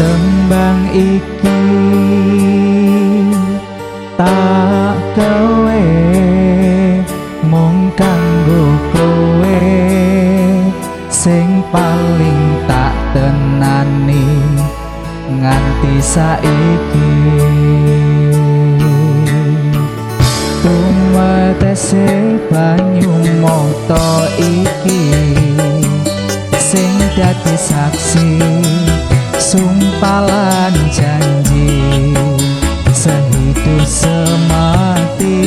tembang iki tak gawe mung kanggo kowe sing paling tak tenani nganti saiki. Tumetese banyu mata iki sing dadi saksi sumpah lan janji sehidup semati.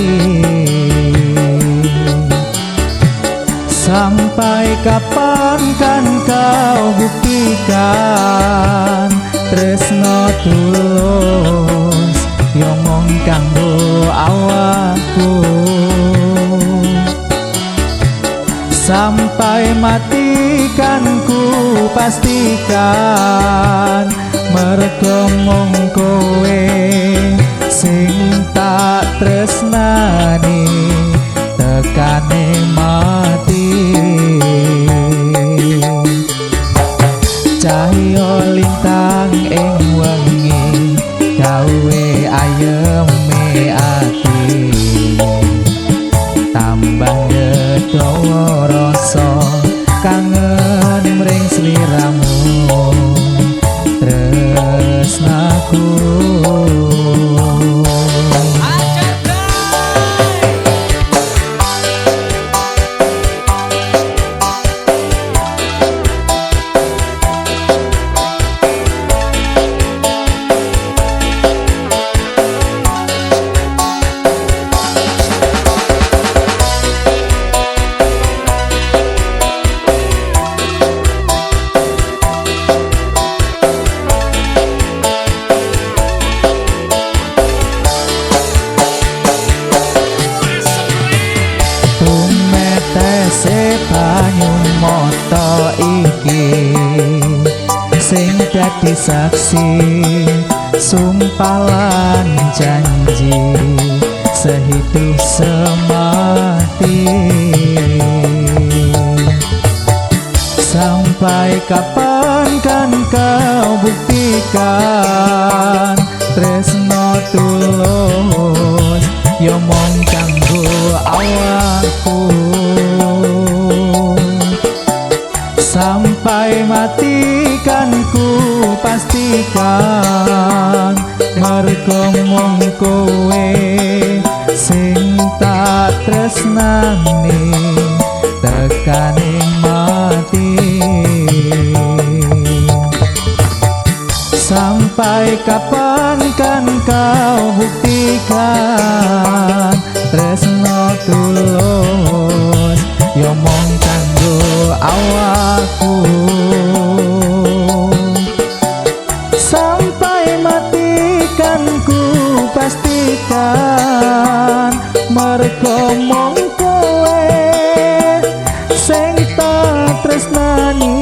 Sampai kapan kan kau buktikan tresno tulus yo mung kanggo awakku. Sampai mati kan ku pastikan mergo mung kowe sing tak tresnani tekane mati. Cahya lintang ing wengi gawe ayeme ati tambah dawa rasa kangen mring sliramu tresnaku. Banyu mata iki sing dadi saksi sumpah lan janji sehidup semati. Sampai kapan kan kau buktikan tresno tulus yo mung kanggo awakku. Sampai mati kan ku pastikan mergo mung kowe sing tak tresnani tekane mati. Sampai kapan kan kau buktikan tresno tulus yo mung kanggo awakku. Sampai mati kan ku pastikan mergo mung kowe sing tak tresnani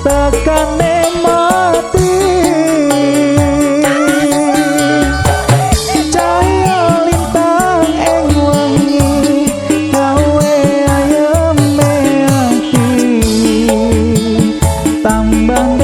tekane mati. Cahya lintang ing wengi gawe ayeme ati tambah